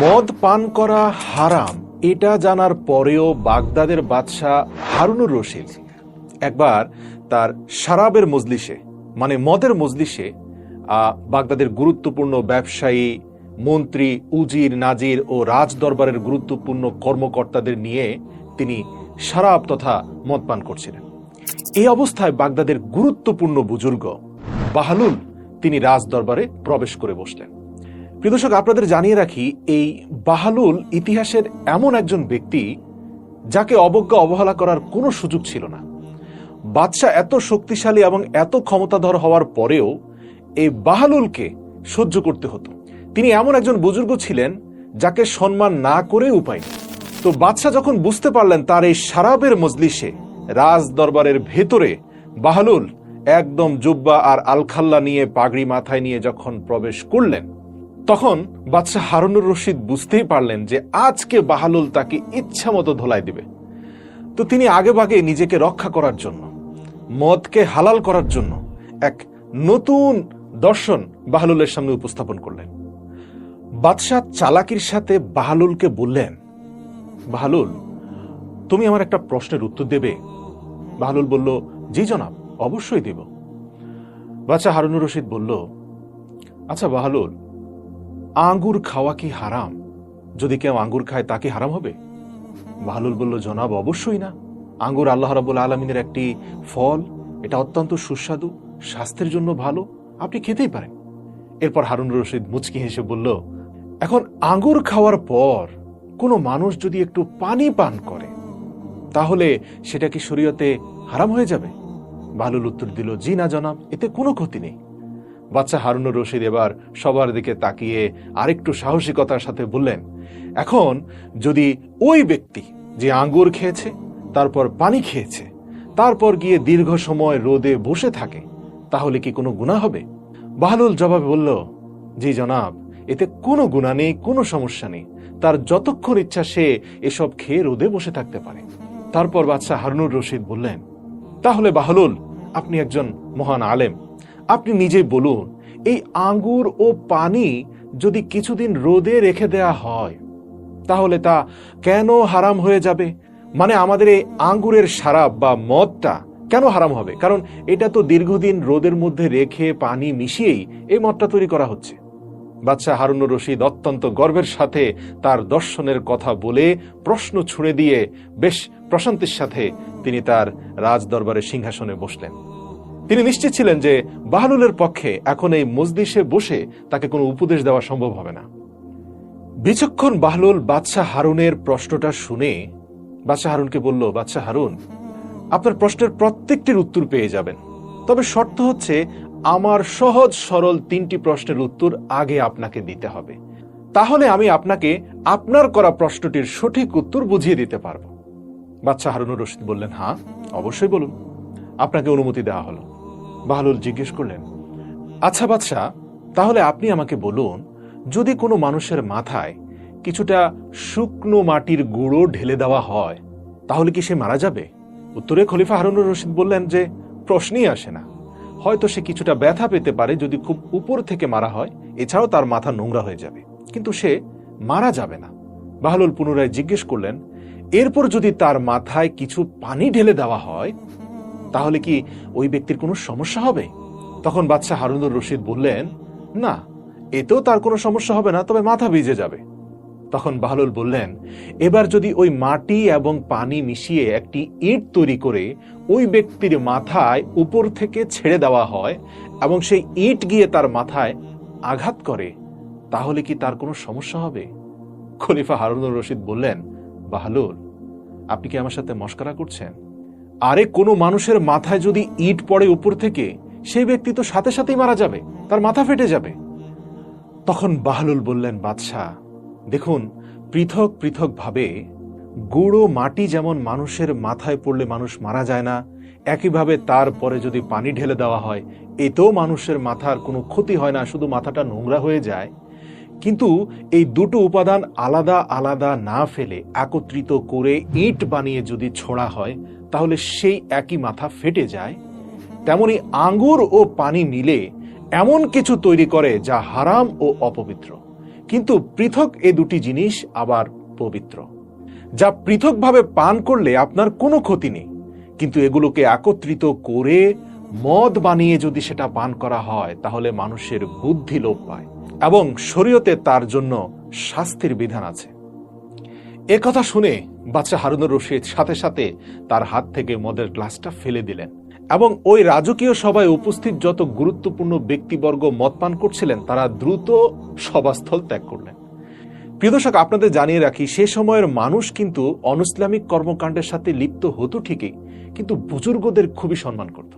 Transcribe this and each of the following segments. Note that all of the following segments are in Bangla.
মদ পান করা হারাম এটা জানার পরেও বাগদাদের বাদশাহ হারুনুর রশিদ একবার তার শরাবের মজলিসে মানে মদের মজলিসে বাগদাদের গুরুত্বপূর্ণ ব্যবসায়ী, মন্ত্রী, উজির, নাজির ও রাজ দরবারের গুরুত্বপূর্ণ কর্মকর্তাদের নিয়ে তিনি শরাব তথা মদ পান করছিলেন। এই অবস্থায় বাগদাদের গুরুত্বপূর্ণ বুজুর্গ বাহলুল তিনি রাজ দরবারে প্রবেশ করে বসলেন। প্রিয় দর্শক, আপনাদের জানিয়ে রাখি, এই বাহলুল ইতিহাসের এমন একজন ব্যক্তি যাকে অবজ্ঞা অবহেলা করার কোনো সুযোগ ছিল না। বাদশাহ এত শক্তিশালী এবং এত ক্ষমতাধর হওয়ার পরেও এই বাহলুলকে সহ্য করতে হতো। তিনি এমন একজন বুজুর্গ ছিলেন যাকে সম্মান না করে উপায় নেই। তো বাদশাহ যখন বুঝতে পারলেন তার এই শরাবের মজলিসে রাজ দরবারের ভেতরে বাহলুল একদম জুব্বা আর আলখাল্লা নিয়ে পাগড়ি মাথায় নিয়ে যখন প্রবেশ করলেন, তখন বাদশাহ হারুনুর রশিদ বুঝতেই পারলেন যে আজকে বাহলুল তাকে ইচ্ছা মতো ধোলাই দিবে। তো তিনি আগে ভাগে নিজেকে রক্ষা করার জন্য, মদকে হালাল করার জন্য এক নতুন দর্শন বাহলুলের সামনে উপস্থাপন করলেন। বাদশাহ চালাকির সাথে বাহলুলকে বললেন, বাহলুল, তুমি আমার একটা প্রশ্নের উত্তর দেবে? বাহলুল বলল, জি জনাব, অবশ্যই দেব। বাদশাহ হারুনুর রশিদ বলল, আচ্ছা বাহলুল, আঙ্গুর খাওয়া কি হারাম? যদি কেউ আঙ্গুর খায় তা কি হারাম হবে? বাহলুল বলল, জনাব, অবশ্যই না। আঙ্গুর আল্লাহ রাব্বুল আলামিনের একটি ফল, এটা অত্যন্ত সুস্বাদু, স্বাস্থ্যের জন্য ভালো, আপনি খেতেই পারেন। এরপর হারুনুর রশিদ মুচকি হেসে বলল, এখন আঙ্গুর খাওয়ার পর কোনো মানুষ যদি একটু পানি পান করে তাহলে সেটা কি শরীয়তে হারাম হয়ে যাবে? বাহলুল উত্তর দিল, জি না জনাব, এতে কোনো ক্ষতি নেই। বাদশাহ হারুনুর রশিদ এবার সবার দিকে তাকিয়ে আরেকটু সাহসিকতার সাথে বললেন, এখন যদি ওই ব্যক্তি যে আঙ্গুর খেয়েছে, তারপর পানি খেয়েছে, তারপর গিয়ে দীর্ঘ সময় রোদে বসে থাকে, তাহলে কি কোনো গুনাহ হবে? বাহলুল জবাবে বলল, জি জনাব, এতে কোনো গুনাহ নেই, কোনো সমস্যা নেই। তার যতক্ষণ ইচ্ছা সে এসব খেয়ে রোদে বসে থাকতে পারে। তারপর বাদশাহ হারুনুর রশিদ বললেন, তাহলে বাহলুল, আপনি একজন মহান আলেম, আপনি নিজেই বলুন, এই আঙ্গুর ও পানি যদি কিছুদিন রোদে রেখে দেয়া হয় তাহলে তা কেন হারাম হয়ে যাবে? মানে আমাদের এই আঙ্গুরের শরাব বা মদটা কেন হারাম হবে? কারণ এটা তো দীর্ঘদিন রোদের মধ্যে রেখে পানি মিশিয়েই এই মদটা তৈরি করা হচ্ছে। বাদশাহ হারুনুর রশিদ অত্যন্ত গর্বের সাথে তার দর্শনের কথা বলে প্রশ্ন ছুড়ে দিয়ে বেশ প্রশান্তির সাথে তিনি তার রাজ দরবারের সিংহাসনে বসলেন। তিনি নিশ্চিত ছিলেন যে বাহলুলের পক্ষে এখন এই মজলিসে বসে তাকে কোনো উপদেশ দেওয়া সম্ভব হবে না। বিচক্ষণ বাহলুল বাদশাহ হারুনের প্রশ্নটা শুনে বাদশাহ হারুনকে বলল, বাদশাহ হারুন, আপনার প্রশ্নের প্রত্যেকটির উত্তর পেয়ে যাবেন, তবে শর্ত হচ্ছে আমার সহজ সরল 3টি প্রশ্নের উত্তর আগে আপনাকে দিতে হবে, তাহলে আমি আপনাকে আপনার করা প্রশ্নটির সঠিক উত্তর বুঝিয়ে দিতে পারব। বাদশাহ হারুনুর রশিদ বললেন, হ্যাঁ অবশ্যই বলুন। আপনাকে অনুমতি দেওয়া হলো। বাহলুল জিজ্ঞেস করলেন, আচ্ছা বাদশাহ, তাহলে আপনি আমাকে বলুন, যদি কোনো মানুষের মাথায় কিছুটা শুকনো মাটির গুঁড়ো ঢেলে দেওয়া হয় তাহলে কি সে মারা যাবে? উত্তরে খলিফা হারুনুর রশিদ বললেন যে প্রশ্নই আসে না, হয়তো সে কিছুটা ব্যথা পেতে পারে যদি খুব উপর থেকে মারা হয়, এছাড়াও তার মাথা নোংরা হয়ে যাবে, কিন্তু সে মারা যাবে না। বাহলুল পুনরায় জিজ্ঞেস করলেন, এরপর যদি তার মাথায় কিছু পানি ঢেলে দেওয়া হয় তাহলে কি ওই ব্যক্তির কোনো সমস্যা হবে? তখন বাদশাহ হারুনুর রশিদ বললেন, না, এতেও তার কোনো সমস্যা হবে না, তবে মাথা ভিজে যাবে। তখন বাহলুল বললেন, এবার যদি ওই মাটি এবং পানি মিশিয়ে একটি ইট তৈরি করে ওই ব্যক্তির মাথায় উপর থেকে ছেড়ে দেওয়া হয় এবং সেই ইট গিয়ে তার মাথায় আঘাত করে তাহলে কি তার কোনো সমস্যা হবে? খলিফা হারুনুর রশিদ বললেন, বাহলুল, আপনি কি আমার সাথে মশকরা করছেন? আরে কোনো মানুষের মাথায় যদি ইট পড়ে উপর থেকে, সেই ব্যক্তি তো সাথে সাথেই মারা যাবে, তার মাথা ফেটে যাবে। তখন বাহলুল বললেন, বাদশাহ দেখুন, পৃথক পৃথক ভাবে গুঁড়ো মাটি যেমন মানুষের মাথায় পড়লে মানুষ মারা যায় না, একইভাবে তারপরে যদি পানি ঢেলে দেওয়া হয় এতেও মানুষের মাথার কোনো ক্ষতি হয় না, শুধু মাথাটা নোংরা হয়ে যায়। কিন্তু এই দুটো উপাদান আলাদা আলাদা না ফেলে একত্রিত করে ইট বানিয়ে যদি ছোড়া হয় তাহলে সেই একই মাথা ফেটে যায়। তেমনি আঙ্গুর ও পানি মিলে এমন কিছু তৈরি করে যা হারাম ও অপবিত্র, কিন্তু পৃথক এই দুটি জিনিস আবার পবিত্র। যা পৃথকভাবে পান করলে আপনার কোনো ক্ষতি নেই, কিন্তু এগুলোকে একত্রিত করে মদ বানিয়ে যদি সেটা পান করা হয় তাহলে মানুষের বুদ্ধি লোপ পায় এবং শরীয়তে তার জন্য শাস্তির বিধান আছে। কথা শুনে বাদশাহ হারুনুর রশিদ সাথে সাথে তার হাত থেকে মদের গ্লাসটা ফেলে দিলেন এবং ওই রাজকীয় সভায় উপস্থিত যত গুরুত্বপূর্ণ ব্যক্তিবর্গ মদ পান করছিলেন তারা দ্রুত সভাস্থল ত্যাগ করলেন। প্রিয় দর্শক, আপনাদের জানিয়ে রাখি, সে সময়ের মানুষ কিন্তু অনইসলামিক কর্মকাণ্ডের সাথে লিপ্ত হতো ঠিকই, কিন্তু বুজুর্গদের খুবই সম্মান করত।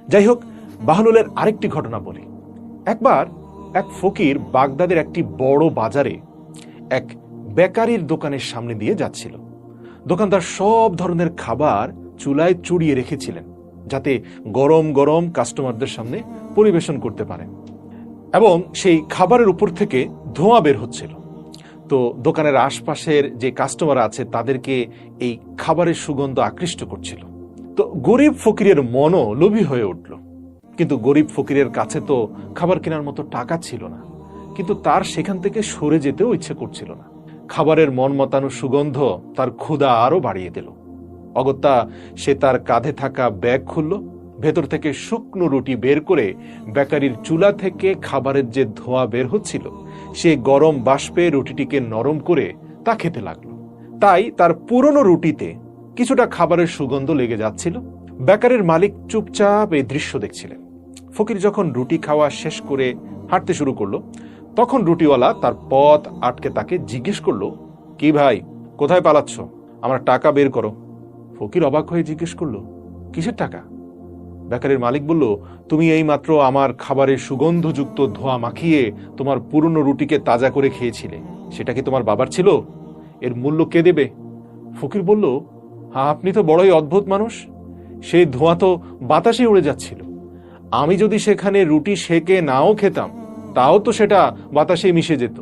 যাই হোক, বাহলুলের আরেকটি ঘটনা বলি। একবার এক ফকির বাগদাদের একটি বড় বাজারে এক বেকারির দোকানের সামনে দিয়ে যাচ্ছিল। দোকানদার সব ধরনের খাবার চুলায় চড়িয়ে রেখেছিলেন যাতে গরম গরম কাস্টমারদের সামনে পরিবেশন করতে পারেন, এবং সেই খাবারের উপর থেকে ধোঁয়া বের হচ্ছিল। তো দোকানের আশপাশের যে কাস্টমার আছে তাদেরকে এই খাবারের সুগন্ধ আকৃষ্ট করছিল। তো গরিব ফকিরের মনও লোভী হয়ে উঠল, কিন্তু গরিব ফকিরের কাছে তো খাবার কেনার মতো টাকা ছিল না, কিন্তু তার সেখান থেকে সরে যেতেও ইচ্ছে করছিল না। খাবারের মন মতানো সুগন্ধ তার ক্ষুধা আরো বাড়িয়ে দিল। অগত্যা সে তার কাঁধে থাকা ব্যাগ খুলল, ভেতর থেকে শুকনো রুটি বের করে বেকারির চুলা থেকে খাবারের যে ধোঁয়া বের হচ্ছিল সে গরম বাষ্পে রুটিটিকে নরম করে তা খেতে লাগলো। তাই তার পুরনো রুটিতে কিছুটা খাবারের সুগন্ধ লেগে যাচ্ছিল। বেকারির মালিক চুপচাপ এই দৃশ্য দেখছিলেন। ফকির যখন রুটি খাওয়া শেষ করে হাঁটতে শুরু করলো তখন রুটিওয়ালা তার পথ আটকে তাকে জিজ্ঞেস করলো, কি ভাই, কোথায় পালাচ্ছ? আমার টাকা বের করো। ফকির অবাক হয়ে জিজ্ঞেস করলো, কিসের টাকা? বেকারির মালিক বলল, তুমি এই মাত্র আমার খাবারের সুগন্ধযুক্ত ধোঁয়া মাখিয়ে তোমার পুরনো রুটিকে তাজা করে খেয়েছিলে, সেটা কি তোমার বাবার ছিল? এর মূল্য কে দেবে? ফকির বলল, হ্যাঁ, আপনি তো বড়ই অদ্ভুত মানুষ। সেই ধোঁয়া তো বাতাসে উড়ে যাচ্ছিল। আমি যদি সেখানে রুটি সেকে নাও খেতাম তাও তো সেটা বাতাসে মিশে যেত।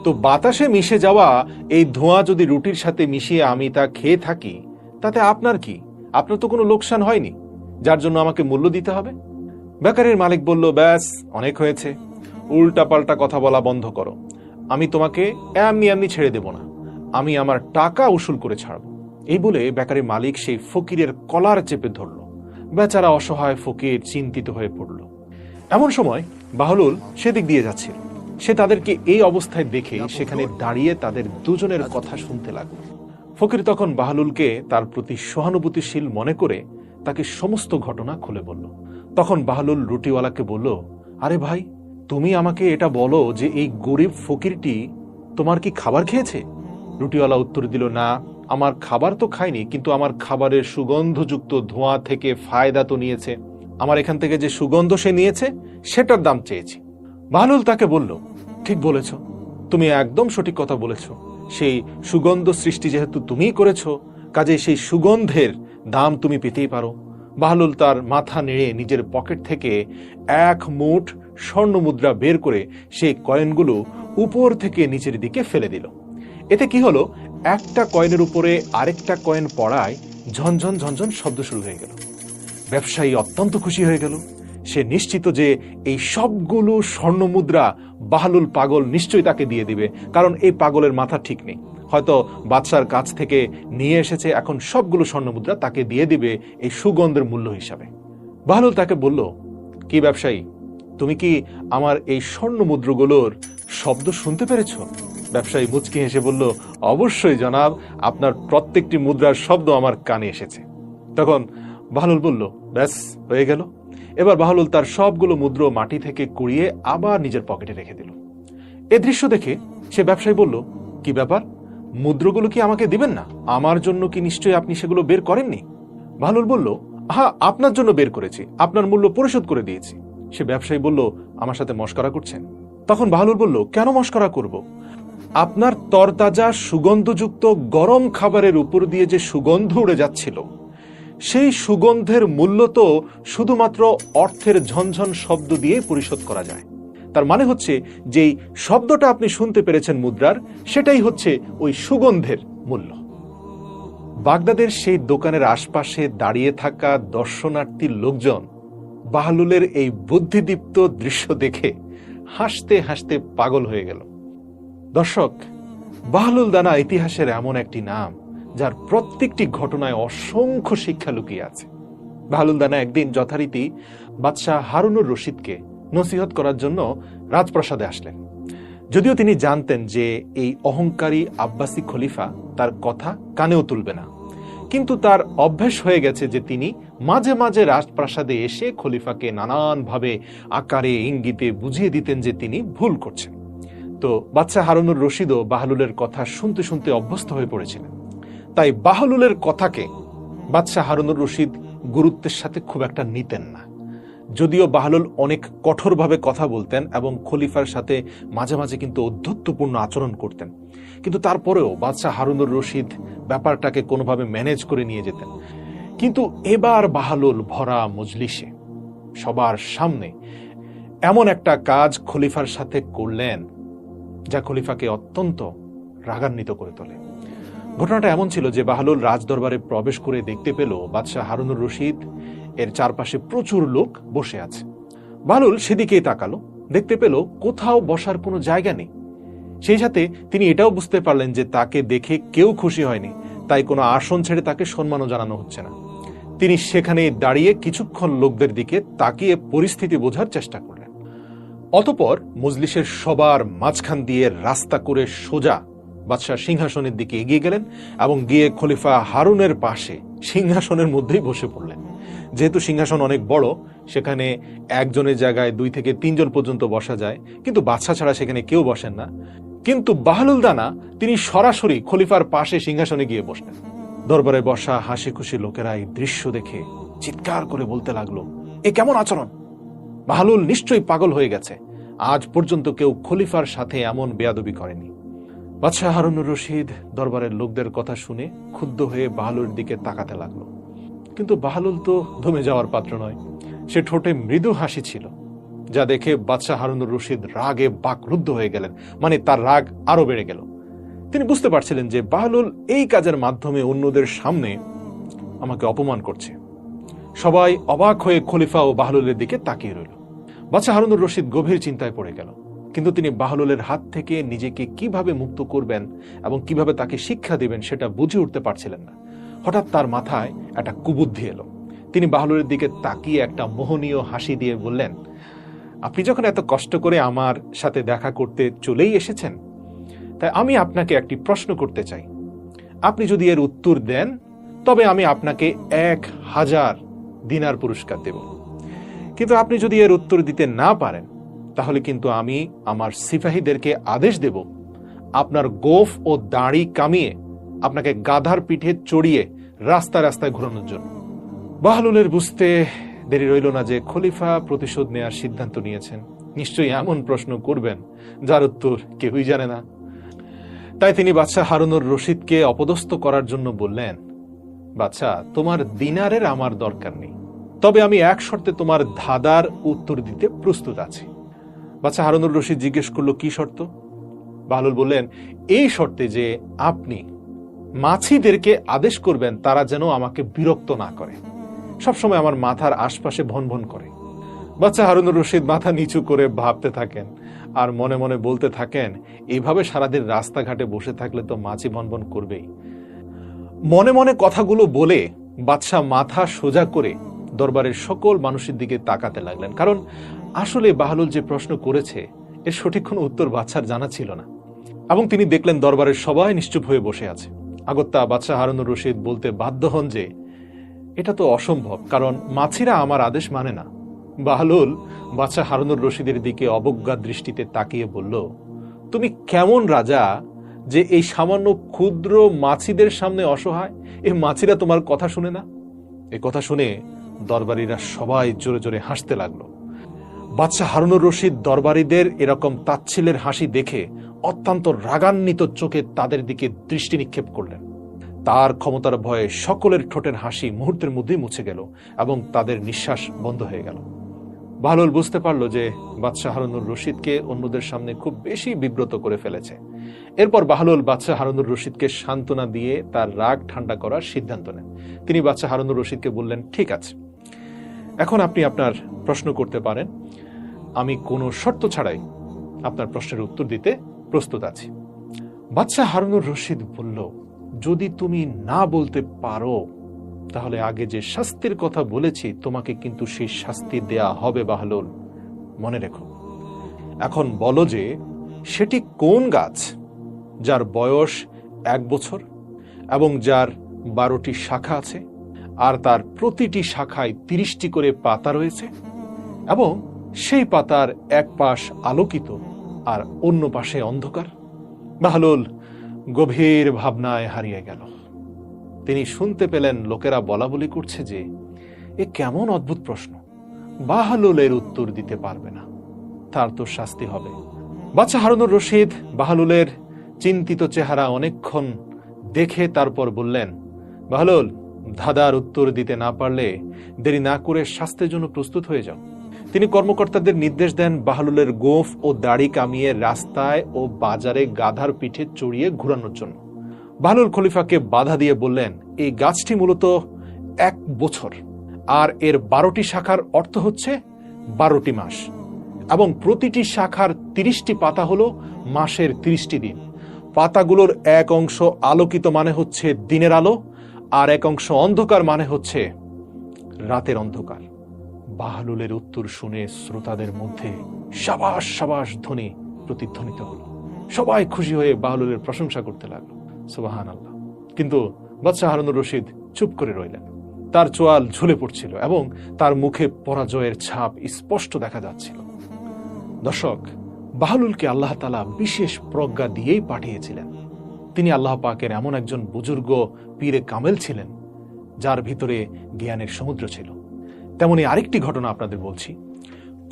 তো বাতাসে মিশে যাওয়া এই ধোঁয়া যদি রুটির সাথে মিশিয়ে আমি তা খেয়ে থাকি তাতে আপনার কি? আপনার তো কোনো লোকসান হয়নি যার জন্য আমাকে মূল্য দিতে হবে। বেকারির মালিক বলল, ব্যাস, অনেক হয়েছে, উল্টা পাল্টা কথা বলা বন্ধ করো। আমি তোমাকে এমনি এমনি ছেড়ে দেব না, আমি আমার টাকা উসুল করে ছাড়ব। এই বলে বেকারির মালিক সেই ফকিরের কলার চেপে ধরল। বেচারা অসহায় ফকির চিন্তিত হয়ে পড়ল। এমন সময় বাহলুল সেদিক দিয়ে যাচ্ছিল। সে তাদেরকে এই অবস্থায় দেখে সেখানে দাঁড়িয়ে তাদের দুজনের কথা শুনতে লাগলো। ফকির তখন বাহলুলকে তার প্রতি সহানুভূতিশীল মনে করে তাকে সমস্ত ঘটনা খুলে বলল। তখন বাহলুল রুটিওয়ালাকে বলল, আরে ভাই, তুমি আমাকে এটা বলো যে এই গরিব ফকিরটি তোমার কি খাবার খেয়েছে? রুটিওয়ালা উত্তর দিল, না, আমার খাবার তো খায়নি, কিন্তু আমার খাবারের সুগন্ধযুক্ত ধোঁয়া থেকে ফায়দা তো নিয়েছে। আমার এখান থেকে যে সুগন্ধ সে নিয়েছে সেটার দাম চেয়েছি। বাহলুল তাকে বলল, ঠিক বলেছ, তুমি একদম সঠিক কথা বলেছ। সেই সুগন্ধ সৃষ্টি যেহেতু তুমিই করেছ, কাজে সেই সুগন্ধের দাম তুমি পেতেই পারো। বাহলুল তার মাথা নেড়ে নিজের পকেট থেকে 1 মুঠ স্বর্ণ মুদ্রা বের করে সেই কয়েনগুলো উপর থেকে নিচের দিকে ফেলে দিল। এতে কি হলো, একটা কয়েনের উপরে আরেকটা কয়েন পড়ায় ঝনঝন ঝনঝন শব্দ শুরু হয়ে গেল। ব্যবসায়ী অত্যন্ত খুশি হয়ে গেল। সে নিশ্চিত যে এই সবগুলো স্বর্ণ মুদ্রা বাহলুল পাগল নিশ্চয়ই তাকে দিয়ে দিবে, কারণ এই পাগলের মাথা ঠিক নেই। হয়তো বাদশার কাছ থেকে নিয়ে এসেছে, এখন সবগুলো স্বর্ণ মুদ্রা তাকে দিয়ে দিবে এই সুগন্ধের মূল্য হিসাবে। বাহলুল তাকে বলল, কি ব্যবসায়ী, তুমি কি আমার এই স্বর্ণ মুদ্রাগুলোর শব্দ শুনতে পেরেছ? ব্যবসায়ী মুচকি হেসে বলল, অবশ্যই জনাব, আপনার প্রত্যেকটি মুদ্রার শব্দ আমার কানে এসেছে। তখন বাহলুল বলল, ব্যাস, হয়ে গেল। এবার বাহলুল তার সবগুলো মুদ্রা মাটি থেকে কুড়িয়ে আবার নিজের পকেটে রেখে দিল। এ দৃশ্য দেখে সে ব্যবসায়ী বলল, কি ব্যাপার, মুদ্রাগুলো কি আমাকে দিবেন না? আমার জন্য কি নিশ্চয়ই আপনি সেগুলো বের করেননি? বাহলুল বলল, হ্যাঁ, আপনার জন্য বের করেছি, আপনার মূল্য পরিশোধ করে দিয়েছি। সে ব্যবসায়ী বলল, আমার সাথে মশকরা করছেন? তখন বাহলুল বলল, কেন মশকরা করব? আপনার তরতাজা সুগন্ধযুক্ত গরম খাবারের উপর দিয়ে যে সুগন্ধ উড়ে যাচ্ছিল সেই সুগন্ধের মূল্য তো শুধুমাত্র অর্থের ঝনঝন শব্দ দিয়ে পরিশোধ করা যায়। তার মানে হচ্ছে যেই শব্দটা আপনি শুনতে পেরেছেন মুদ্রার, সেটাই হচ্ছে ওই সুগন্ধের মূল্য। বাগদাদের সেই দোকানের আশপাশে দাঁড়িয়ে থাকা দর্শনার্থী লোকজন বাহলুলের এই বুদ্ধিদীপ্ত দৃশ্য দেখে হাসতে হাসতে পাগল হয়ে গেল। দর্শক, বাহলুল দানা ইতিহাসের এমন একটি নাম যার প্রত্যেকটি ঘটনায় অসংখ্য শিক্ষা লুকিয়ে আছে। বাহলুল দানা একদিন যথারীতি বাদশাহ হারুনুর রশিদকে নসিহত করার জন্য রাজপ্রাসাদে আসলেন। যদিও তিনি জানতেন যে এই অহংকারী আব্বাসী খলিফা তার কথা কানেও তুলবে না, কিন্তু তার অভ্যাস হয়ে গেছে যে তিনি মাঝে মাঝে রাজপ্রাসাদে এসে খলিফাকে নানানভাবে আকারে ইঙ্গিতে বুঝিয়ে দিতেন যে তিনি ভুল করছেন। তো বাদশাহ হারুনুর রশিদও বাহলুলের কথা শুনতে শুনতে অভ্যস্ত হয়ে পড়েছিলেন। তাই বাহলুলের কথাকে বাদশাহ হারুনুর রশিদ গুরুত্বের সাথে খুব একটা নিতেন না। যদিও বাহলুল অনেক কঠোরভাবে কথা বলতেন এবং খলিফার সাথে মাঝে মাঝে কিন্তু ঔদ্ধত্যপূর্ণ আচরণ করতেন, কিন্তু তারপরেও বাদশাহ হারুনুর রশিদ ব্যাপারটাকে কোনোভাবে ম্যানেজ করে নিয়ে যেতেন। কিন্তু এবার বাহলুল ভরা মজলিসে সবার সামনে এমন একটা কাজ খলিফার সাথে করলেন যা খলিফাকে অত্যন্ত রাগান্বিত করে তোলে। ঘটনাটা এমন ছিল যে বাহলুল রাজদরবারে প্রবেশ করে দেখতে পেল বাদশাহ হারুনুর রশিদ এর চারপাশে প্রচুর লোক বসে আছে। বাহলুল সেদিকেই তাকালো, দেখতে পেল কোথাও বসার কোনো জায়গা নেই। সেই সাথে তিনি এটাও বুঝতে পারলেন যে তাকে দেখে কেউ খুশি হয়নি, তাই কোনো আসন ছেড়ে তাকে সম্মানও জানানো হচ্ছে না। তিনি সেখানে দাঁড়িয়ে কিছুক্ষণ লোকদের দিকে তাকিয়ে পরিস্থিতি বোঝার চেষ্টা করলেন। অতঃপর মজলিসের সবার মাঝখান দিয়ে রাস্তা করে সোজা বাদশাহ সিংহাসনের দিকে এগিয়ে গেলেন এবং গিয়ে খলিফা হারুনের পাশে সিংহাসনের মধ্যেই বসে পড়লেন। যেহেতু সিংহাসন অনেক বড়, সেখানে একজনের জায়গায় 2 থেকে 3 জন পর্যন্ত বসা যায়, কিন্তু বাদশা ছাড়া সেখানে কেউ বসেন না। কিন্তু বাহলুল দানা তিনি সরাসরি খলিফার পাশে সিংহাসনে গিয়ে বসলেন। দরবারে বসা হাসি খুশি লোকেরা এই দৃশ্য দেখে চিৎকার করে বলতে লাগলো, এ কেমন আচরণ! বাহলুল নিশ্চয়ই পাগল হয়ে গেছে, আজ পর্যন্ত কেউ খলিফার সাথে এমন বেয়াদবি করেনি। বাদশাহ হারুনুর রশিদ দরবারের লোকদের কথা শুনে ক্ষুব্ধ হয়ে বাহলুলের দিকে তাকাতে লাগলো, কিন্তু বাহলুল তো দমে যাওয়ার পাত্র নয়। সে ঠোঁটে মৃদু হাসি ছিল, যা দেখে বাদশাহ হারুনুর রশিদ রাগে বাকরুদ্ধ হয়ে গেলেন, মানে তার রাগ আরো বেড়ে গেল। তিনি বুঝতে পারছিলেন যে বাহলুল এই কাজের মাধ্যমে অন্যদের সামনে আমাকে অপমান করছে। সবাই অবাক হয়ে খলিফা ও বাহলুলের দিকে তাকিয়ে রইল। বাদশাহ হারুনুর রশিদ গভীর চিন্তায় পড়ে গেল, কিন্তু তিনি বাহলুলের হাত থেকে নিজেকে কিভাবে মুক্ত করবেন এবং কিভাবে তাকে শিক্ষা দিবেন সেটা বুঝে উঠতে পারছিলেন না। হঠাৎ তার মাথায় একটা কুবুদ্ধি এলো। তিনি বাহলুলের দিকে তাকিয়ে একটা মোহনীয় হাসি দিয়ে বললেন, আপনি যখন এত কষ্ট করে আমার সাথে দেখা করতে চলেই এসেছেন, তাই আমি আপনাকে একটি প্রশ্ন করতে চাই। আপনি যদি এর উত্তর দেন তবে আমি আপনাকে 1000 দিনার পুরস্কার দেব, কিন্তু আপনি যদি এর উত্তর দিতে না পারেন তাহলে কিন্তু আমি আমার সিপাহীদেরকে আদেশ দেব আপনার গোফ ও দাড়ি কামিয়ে আপনাকে গাধার পিঠে চড়িয়ে রাস্তায় রাস্তায় ঘোরানোর জন্য। বাহলুলের বুঝতে দেরি রইল না যে খলিফা প্রতিশোধ নেওয়ার সিদ্ধান্ত নিয়েছেন। নিশ্চয়ই এমন প্রশ্ন করবেন যার উত্তর কেউই জানে না। তাই তিনি বাদশাহ হারুনুর রশিদকে অপদস্থ করার জন্য বললেন, বাদশাহ, তোমার দিনারের আমার দরকার নেই, তবে আমি এক শর্তে তোমার ধাঁধার উত্তর দিতে প্রস্তুত আছি। বাদশাহ হারুনুর রশিদ জিজ্ঞেস করলো, কি শর্ত? বাহলুল বললেন, এই শর্তে যে আপনি মাছিদেরকে আদেশ করবেন তারা যেন আমাকে বিরক্ত না করে, সবসময় আমার মাথার আশপাশে ভন ভন করে। বাদশাহ হারুনুর রশিদ মাথা নিচু করে ভাবতে থাকেন আর মনে মনে বলতে থাকেন, এইভাবে সারাদিন রাস্তাঘাটে বসে থাকলে তো মাছি ভন ভন করবেই। মনে মনে কথাগুলো বলে বাদশাহ মাথা সোজা করে দরবারের সকল মানুষের দিকে তাকাতে লাগলেন, কারণ আসলে বাহলুল যে প্রশ্ন করেছে এর সঠিক কোনো উত্তর বাদশার জানা ছিল না। এবং তিনি দেখলেন দরবারের সবাই নিশ্চুপ হয়ে বসে আছে। আগত্যা বাদশাহ হারুনুর রশিদ বলতে বাধ্য হন যে এটা তো অসম্ভব, কারণ মাছিরা আমার আদেশ মানে না। বাহলুল বাদশাহ হারুনুর রশিদের দিকে অবজ্ঞা দৃষ্টিতে তাকিয়ে বলল, তুমি কেমন রাজা যে এই সামান্য ক্ষুদ্র মাছিদের সামনে অসহায়? এই মাছিরা তোমার কথা শুনে না? এই কথা শুনে দরবারীরা সবাই জোরে জোরে হাসতে লাগলো। বাদশাহ হারুনুর রশিদ দরবারীদের এরকম তাচ্ছিল্যের হাসি দেখে অত্যন্ত রাগান্বিত চোখে তাদের দিকে দৃষ্টি নিক্ষেপ করলেন। তার ক্ষমতার ভয়ে সকলের ঠোঁটের হাসি মুহূর্তের মধ্যেই মুছে গেল এবং তাদের নিঃশ্বাস বন্ধ হয়ে গেল। বাহলুল বুঝতে পারল যে বাদশাহ হারুনুর রশিদকে অন্যদের সামনে খুব বেশি বিব্রত করে ফেলেছে। এরপর বাহলুল বাদশাহ হারুনুর রশিদকে সান্ত্বনা দিয়ে তার রাগ ঠান্ডা করার সিদ্ধান্ত নেন। তিনি বাদশাহ হারুনুর রশিদকে বললেন, ঠিক আছে, এখন আপনি আপনার প্রশ্ন করতে পারেন। আমি কোনো শর্ত ছাড়াই আপনার প্রশ্নের উত্তর দিতে প্রস্তুত আছি। বাদশাহ হারুনুর রশিদ বলল, যদি তুমি না বলতে পারো তাহলে আগে যে শাস্তির কথা বলেছি তোমাকে কিন্তু সেই শাস্তি দেয়া হবে বাহলুল, মনে রেখো। এখন বলো যে সেটি কোন গাছ যার বয়স 1 বছর এবং যার 12টি শাখা আছে, আর তার প্রতিটি শাখায় 30টি করে পাতা রয়েছে, এবং সেই পাতার এক পাশ আলোকিত আর অন্য পাশে অন্ধকার। বাহলুল গভীর ভাবনায় হারিয়ে গেল। তিনি শুনতে পেলেন লোকেরা বলা বলি করছে যে এ কেমন অদ্ভুত প্রশ্ন, বাহলুল এর উত্তর দিতে পারবে না, তার তো শাস্তি হবে। বাদশাহ হারুনুর রশিদ বাহলুলের চিন্তিত চেহারা অনেকক্ষণ দেখে তারপর বললেন, বাহলুল, ধাঁধার উত্তর দিতে না পারলে দেরি না করে শাস্তির জন্য প্রস্তুত হয়ে যাও। তিনি কর্মকর্তাদের নির্দেশ দেন বাহলুলের গোঁফ ও দাড়ি কামিয়ে রাস্তায় ও বাজারে গাধার পিঠে চড়িয়ে ঘুরানোর জন্য। বাহলুল খলিফাকে বাধা দিয়ে বললেন, এই গাছটি মূলত 1 বছর, আর এর 12টি শাখার অর্থ হচ্ছে 12টি মাস, এবং প্রতিটি শাখার 30টি পাতা হলো মাসের 30টি দিন। পাতাগুলোর এক অংশ আলোকিত মানে হচ্ছে দিনের আলো, আর এক অংশ অন্ধকার মানে হচ্ছে রাতের অন্ধকার। বাহলুলের উত্তর শুনে শ্রোতাদের মধ্যে সাবাস সাবাস ধ্বনি প্রতিধ্বনিত হলো। সবাই খুশি হয়ে বাহলুলের প্রশংসা করতে লাগলো, সুবহানাল্লাহ। কিন্তু বাদশাহ হারুনুর রশিদ চুপ করে রইলেন। তার চোয়াল ঝুলে পড়ছিল এবং তার মুখে পরাজয়ের ছাপ স্পষ্ট দেখা যাচ্ছিল। দর্শক, বাহলুলকে আল্লাহ তাআলা বিশেষ প্রজ্ঞা দিয়েই পাঠিয়েছিলেন। তিনি আল্লাহ পাকের এমন একজন বুজুর্গ পীরে কামেল ছিলেন যার ভিতরে জ্ঞানের সমুদ্র ছিল। তেমনি আরেকটি ঘটনা আপনাদের বলছি।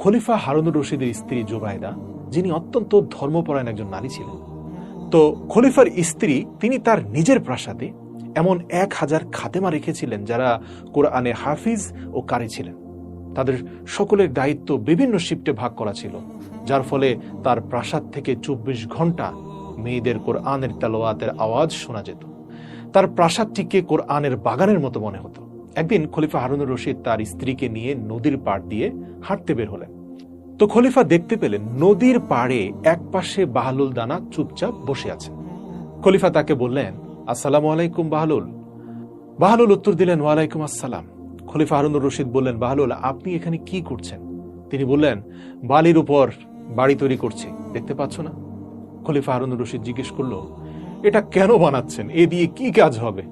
খলিফা হারুনুর রশিদের স্ত্রী জুবাইদা, যিনি অত্যন্ত ধর্মপরায়ণ একজন নারী ছিলেন, তো খলিফার স্ত্রী তিনি তার নিজের প্রাসাদে এমন 1000 খাদেমা রেখেছিলেন যারা কোরআনে হাফিজ ও কারি ছিলেন। তাদের সকলের দায়িত্ব বিভিন্ন শিফটে ভাগ করা ছিল, যার ফলে তার প্রাসাদ থেকে 24 ঘন্টা মেয়েদের কোরআনের তেলাওয়াতের আওয়াজ শোনা যেত। তার প্রাসাদটিকে কোরআনের বাগানের মতো মনে হতো। একদিন খলিফা হারুনুর রশিদ তার স্ত্রীকে নিয়ে নদীর পাড় দিয়ে হাঁটতে বের হলেন। তো খলিফা দেখতে পেলেন নদীর পাড়ে এক পাশে বাহলুল দানা চুপচাপ বসে আছেন। খলিফা তাকে বললেন, আসসালামু আলাইকুম বাহলুল। বাহলুল উত্তর দিলেন, ওয়ালাইকুম আসসালাম। খলিফা হারুনুর রশিদ বললেন, বাহলুল, আপনি এখানে কি করছেন? তিনি বললেন, বালির উপর বাড়ি তৈরি করছি, দেখতে পাচ্ছ না? খলিফা হারুনুর রশিদ জিজ্ঞেস করলো, এটা কেন বানাচ্ছেন? এ দিয়ে কি কাজ হবে?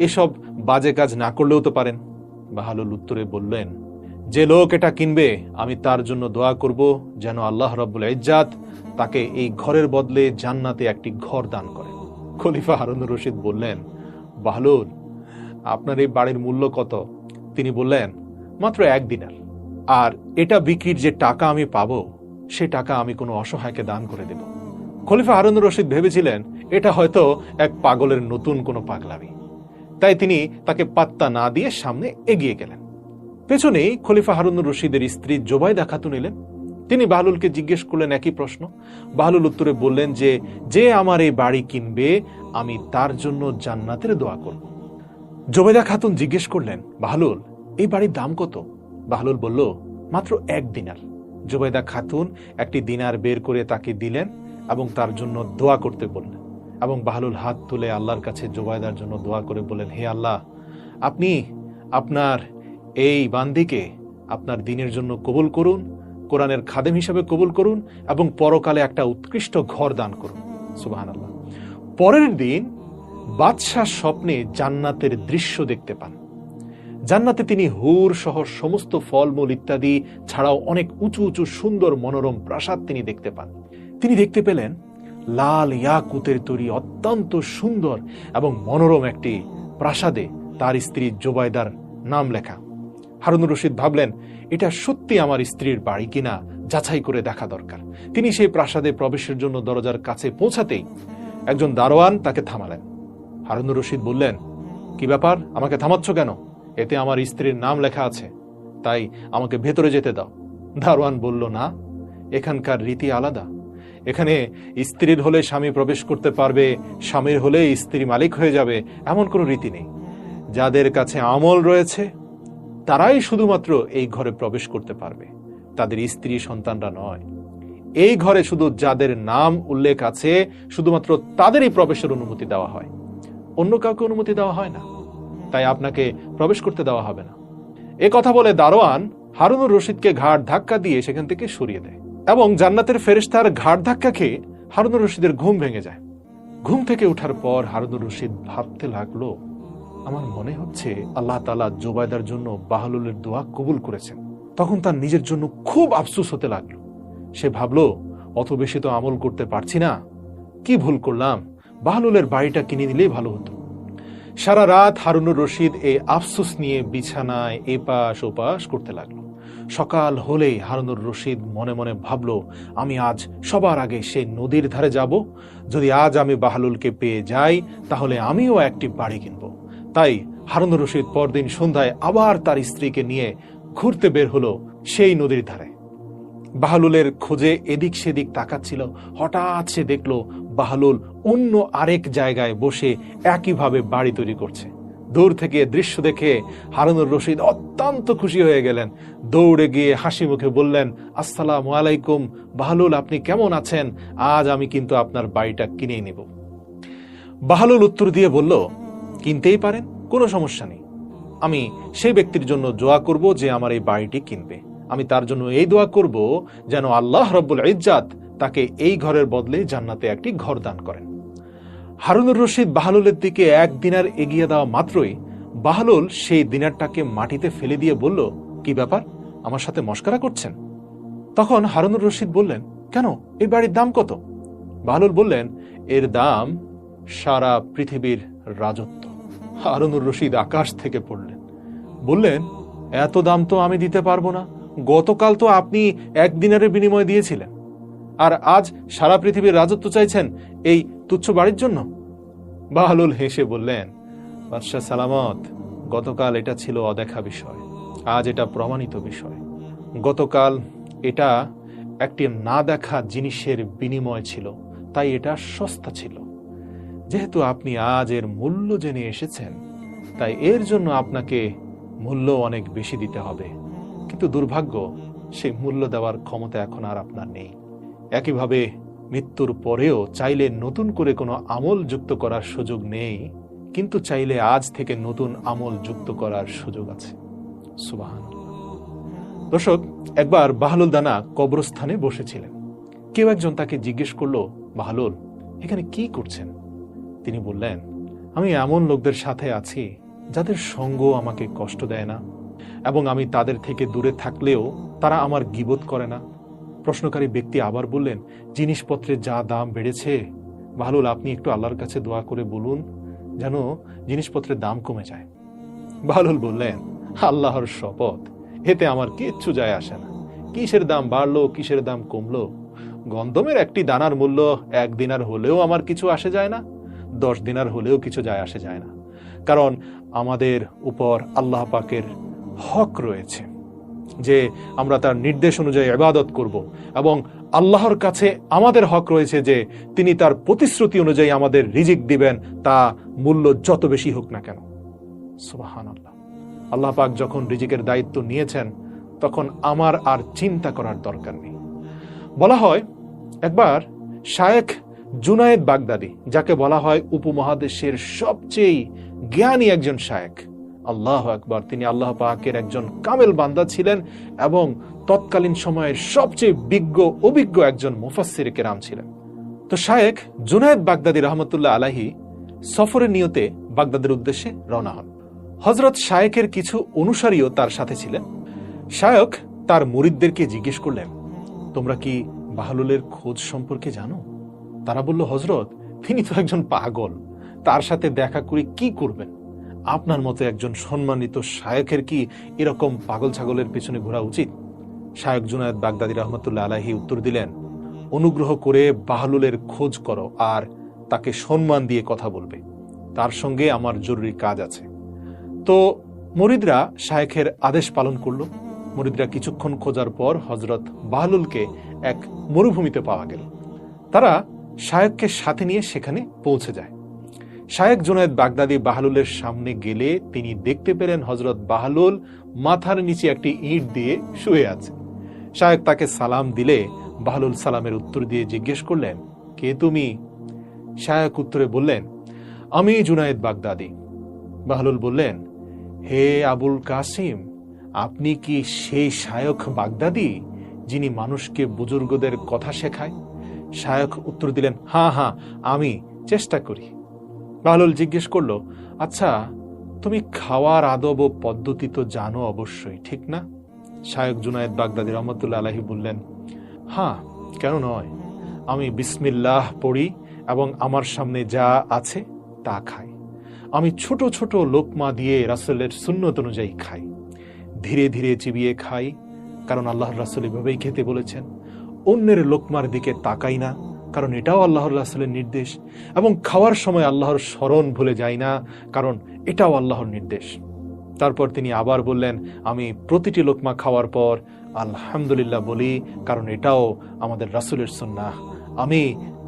এসব বাজে কাজ না করলেও তো পারেন। বাহলুল উত্তরে বললেন, যে লোক এটা কিনবে আমি তার জন্য দোয়া করব যেন আল্লাহ রাব্বুল ইজ্জাত তাকে এই ঘরের বদলে জান্নাতে একটি ঘর দান করেন। খলিফা হারুনুর রশিদ বললেন, বাহলুল, আপনার এই বাড়ির মূল্য কত? তিনি বললেন, মাত্র 1 দিনার। আর এটা বিক্রির যে টাকা আমি পাবো সে টাকা আমি কোনো অসহায়কে দান করে দেব। খলিফা হারুনুর রশিদ ভেবেছিলেন এটা হয়তো এক পাগলের নতুন কোনো পাগলামি, তাই তিনি তাকে পাত্তা না দিয়ে সামনে এগিয়ে গেলেন। পেছনেই খলিফা হারুনুর রশিদের স্ত্রী জুবাইদা খাতুন এলেন। তিনি বাহলুলকে জিজ্ঞেস করলেন একই প্রশ্ন। বাহলুল উত্তরে বললেন যে যে আমার এই বাড়ি কিনবে আমি তার জন্য জান্নাতের দোয়া করব। জুবাইদা খাতুন জিজ্ঞেস করলেন, বাহলুল, এই বাড়ির দাম কত? বাহলুল বলল, মাত্র 1 দিনার। জুবাইদা খাতুন একটি দিনার বের করে তাকে দিলেন এবং তার জন্য দোয়া করতে বললেন। এবং বাহলুল হাত তুলে আল্লাহর কাছে জুবাইদার জন্য দোয়া করে বললেন, হে আল্লাহ, আপনি আপনার এই বান্দিকে আপনার দ্বীনের জন্য কবুল করুন, কোরআনের খাদেম হিসেবে কবুল করুন এবং পরকালে একটা উৎকৃষ্ট ঘর দান করুন। সুবহানাল্লাহ। পরের দিন বাদশাহ স্বপ্নে জান্নাতের দৃশ্য দেখতে পান। জান্নাতে তিনি হুর সহ সমস্ত ফলমূল ইত্যাদি ছাড়াও অনেক উঁচু উঁচু সুন্দর মনোরম প্রাসাদ তিনি দেখতে পান। তিনি দেখতে পেলেন লাল ইয়াকুতের তৈরি অত্যন্ত সুন্দর এবং মনোরম একটি প্রাসাদে তার স্ত্রী জুবাইদার নাম লেখা। হারুনুর রশিদ ভাবলেন, এটা সত্যি আমার স্ত্রীর বাড়ি কিনা যাচাই করে দেখা দরকার। তিনি সেই প্রাসাদে প্রবেশের জন্য দরজার কাছে পৌঁছাতেই একজন দারোয়ান তাকে থামালেন। হারুনুর রশিদ বললেন, কি ব্যাপার, আমাকে থামাচ্ছ কেন? এতে আমার স্ত্রীর নাম লেখা আছে, তাই আমাকে ভেতরে যেতে দাও। দারোয়ান বলল, না, এখানকার রীতি আলাদা। এখানে স্ত্রীর হলে স্বামী প্রবেশ করতে পারবে, স্বামীর হলে স্ত্রী মালিক হয়ে যাবে, এমন কোনো রীতি নেই। যাদের কাছে আমল রয়েছে তারাই শুধুমাত্র এই ঘরে প্রবেশ করতে পারবে, তাদের স্ত্রী সন্তানরা নয়। এই ঘরে শুধু যাদের নাম উল্লেখ আছে শুধুমাত্র তাদেরই প্রবেশের অনুমতি দেওয়া হয়, অন্য কাউকে অনুমতি দেওয়া হয় না, তাই আপনাকে প্রবেশ করতে দেওয়া হবে না। এ কথা বলে দারোয়ান হারুনুর রশিদকে ঘাড় ধাক্কা দিয়ে সেখান থেকে সরিয়ে দেয় এবং জান্নাতের ফেরেশতার ঘাড় ধাক্কা খেয়ে হারুনুর রশিদের ঘুম ভেঙে যায়। ঘুম থেকে ওঠার পর হারুনুর রশিদ ভাবতে লাগলো, আমার মনে হচ্ছে আল্লাহ তাআলা জুবাইদার জন্য বাহলুলের দোয়া কবুল করেছেন। তখন তার নিজের জন্য খুব আফসোস হতে লাগলো। সে ভাবলো, অত বেশি তো আমল করতে পারছি না, কি ভুল করলাম, বাহলুলের বাড়িটা কিনে দিলেই ভালো হতো। সারা রাত হারুনুর রশিদ এই আফসোস নিয়ে বিছানায় এপাশ ওপাশ করতে লাগলো। সকাল হলেই হারুনুর রশিদ মনে মনে ভাবলো, আমি আজ সবার আগে সেই নদীর ধারে যাব, যদি আজ আমি বাহলুলকে পেয়ে যাই তাহলে আমিও একটি বাড়ি কিনবো। তাই হারুনুর রশিদ পরদিন সন্ধ্যায় আবার তার স্ত্রীকে নিয়ে ঘুরতে বের হলো সেই নদীর ধারে। বাহলুলের খোঁজে এদিক সেদিক তাকাচ্ছিল। হঠাৎ সে দেখলো বাহলুল অন্য আরেক জায়গায় বসে একইভাবে বাড়ি তৈরি করছে। দূর থেকে দৃশ্য দেখে হারুনুর রশিদ অত্যন্ত খুশি হয়ে গেলেন। দৌড়ে গিয়ে হাসি মুখে বললেন, আসসালামু আলাইকুম বাহলুল, আপনি কেমন আছেন? আজ আমি কিন্তু আপনার বাড়িটা কিনে নেব। বাহলুল উত্তর দিয়ে বলল, কিনতেই পারেন, কোনো সমস্যা নেই। আমি সেই ব্যক্তির জন্য দোয়া করব যে আমার এই বাড়িটি কিনবে। আমি তার জন্য এই দোয়া করব যেন আল্লাহ রব্বুল ইজ্জাত তাকে এই ঘরের বদলে জান্নাতে একটি ঘর দান করেন। হারুনুর রশিদ বাহলুলের দিকে এক দিনার এগিয়ে দেওয়া মাত্রই বাহলুল সেই দিনারটাকে মাটিতে ফেলে দিয়ে বলল, কি ব্যাপার, আমার সাথে মশকরা করছেন? তখন হারুনুর রশিদ বললেন, কেন, এই বাড়ির দাম কত? বাহলুল বললেন, এর দাম সারা পৃথিবীর রাজত্ব। হারুনুর রশিদ আকাশ থেকে পড়লেন, বললেন, এত দাম তো আমি দিতে পারবো না, গতকাল তো আপনি এক দিনারের বিনিময়ে দিয়েছিলেন, আর আজ সারা পৃথিবীর রাজত্ব চাইছেন এই তুচ্ছ বাড়ির জন্য? বাহলুল হেসে বললেন, বাদশাহ সালামত, গতকাল এটা ছিল অদেখা বিষয়, আজ এটা প্রমাণিত বিষয়। গতকাল এটা একটি না দেখা জিনিসের বিনিময় ছিল, তাই এটা সস্তা ছিল। যেহেতু আপনি আজ এর মূল্য জেনে এসেছেন, তাই এর জন্য আপনাকে মূল্য অনেক বেশি দিতে হবে। কিন্তু দুর্ভাগ্য, সেই মূল্য দেওয়ার ক্ষমতা এখন আর আপনার নেই। একইভাবে মৃত্যুর পরেও চাইলে নতুন করে কোনো আমল যুক্ত করার সুযোগ নেই, কিন্তু চাইলে আজ থেকে নতুন আমল যুক্ত করার সুযোগ আছে। সুবহানাল্লাহ। দর্শক, একবার বাহলুল দানা কবরস্থানে বসেছিলেন। কেউ একজন তাকে জিজ্ঞেস করলো, বাহলুল, এখানে কি করছেন? তিনি বললেন, আমি এমন লোকদের সাথে আছি যাদের সঙ্গ আমাকে কষ্ট দেয় না, এবং আমি তাদের থেকে দূরে থাকলেও তারা আমার গীবত করে না। প্রশ্নকারী ব্যক্তি আবার বললেন, জিনিসপত্রের যা দাম বেড়েছে, বাহলুল, আপনি একটু আল্লাহর কাছে দোয়া করে বলুন যেন জিনিসপত্রের দাম কমে যায়। বাহলুল বললেন, আল্লাহর শপথ, এতে আমার কিচ্ছু যায় আসে না। কিসের দাম বাড়লো, কিসের দাম কমলো, গন্ধমের একটি দানার মূল্য 1 দিনার হলেও আমার কিছু আসে যায় না, 10 দিনার হলেও কিছু যায় আসে যায় না। কারণ আমাদের উপর আল্লাহ পাকের হক রয়েছে যে আমরা তার নির্দেশ অনুযায়ী ইবাদত করব, এবং আল্লাহর কাছে আমাদের হক রয়েছে যে তিনি তার প্রতিশ্রুতি অনুযায়ী আমাদের রিজিক দিবেন, তা মূল্য যত বেশি হোক না কেন। সুবহানাল্লাহ। আল্লাহ পাক যখন রিজিকের দায়িত্ব নিয়েছেন, তখন আমার আর চিন্তা করার দরকার নেই। বলা হয়, একবার শায়েখ জুনায়েদ বাগদাদি, যাকে বলা হয় উপমহাদেশের সবচেয়ে জ্ঞানী একজন শায়েখ, আল্লাহু আকবার, তিনি আল্লাহ পাকের একজন কামেল বান্দা ছিলেন এবং তৎকালীন সময়ের সবচেয়ে অভিজ্ঞ একজন মুফাসসির কেরাম ছিলেন। তো শায়েখ জুনায়েদ বাগদাদি রহমতুল্লাহ আলাইহি সফরের নিয়তে বাগদাদের উদ্দেশ্যে রওনা হন। হযরত শায়েখের কিছু অনুসারীও তার সাথে ছিলেন। শায়েখ তার মুরিদদেরকে জিজ্ঞেস করলেন, তোমরা কি বাহলুলের খোঁজ সম্পর্কে জানো? তারা বলল, হযরত, তিনি তো একজন পাগল, তার সাথে দেখা করে কি করবেন? আপনার মতো একজন সম্মানিত শায়েখের কি এরকম পাগল ছাগলের পেছনে ঘোরা উচিত? শায়েখ জুনায়েদ বাগদাদি রহমতুল্লাহ আলাইহি উত্তর দিলেন, অনুগ্রহ করে বাহলুলের খোঁজ করো আর তাকে সম্মান দিয়ে কথা বলবে, তার সঙ্গে আমার জরুরি কাজ আছে। তো মুরিদরা শায়েখের আদেশ পালন করল। মুরিদরা কিছুক্ষণ খোঁজার পর হযরত বাহলুলকে এক মরুভূমিতে পাওয়া গেল। তারা শায়েখকে সাথে নিয়ে সেখানে পৌঁছে যায়। শায়েখ জুনায়েদ বাগদাদি বাহলুলের সামনে গেলে তিনি দেখতে পেলেন হযরত বাহলুল মাথার নিচে একটি ইট দিয়ে শুয়ে আছে। শায়েখ তাকে সালাম দিলে বাহলুল সালামের উত্তর দিয়ে জিজ্ঞেস করলেন, কে তুমি? শায়খ উত্তরে বললেন, আমি জুনায়েদ বাগদাদি। বাহলুল বললেন, হে আবুল কাসিম, আপনি কি সেই শায়খ বাগদাদি যিনি মানুষকে বুজুর্গদের কথা শেখায়? শায়খ উত্তর দিলেন, হ্যাঁ হ্যাঁ, আমি চেষ্টা করি। বাহলুল জিজ্ঞেস করল, আচ্ছা, তুমি খাওয়ার আদব ও পদ্ধতি তো জানো অবশ্যই, ঠিক না? শায়খ জুনায়েদ বাগদাদি রহমতুল্লাহ আলাইহি বললেন, হ্যাঁ, কেন নয়, আমি বিসমিল্লাহ পড়ি এবং আমার সামনে যা আছে তা খাই। আমি ছোট ছোট লোকমা দিয়ে রাসূলের সুন্নত অনুযায়ী খাই, ধীরে ধীরে চিবিয়ে খাই, কারণ আল্লাহর রাসূল এভাবেই খেতে বলেছেন। অন্যের লোকমার দিকে তাকাই না, কারণ এটাও আল্লাহর রাসূলের নির্দেশ, এবং খাওয়ার সময় আল্লাহর স্মরণ ভুলে যাই না, কারণ এটাও আল্লাহর নির্দেশ। তারপর তিনি আবার বললেন, আমি প্রতিটি লোকমা খাওয়ার পর আলহামদুলিল্লাহ বলি, কারণ এটাও আমাদের রাসূলের সুন্নাহ। আমি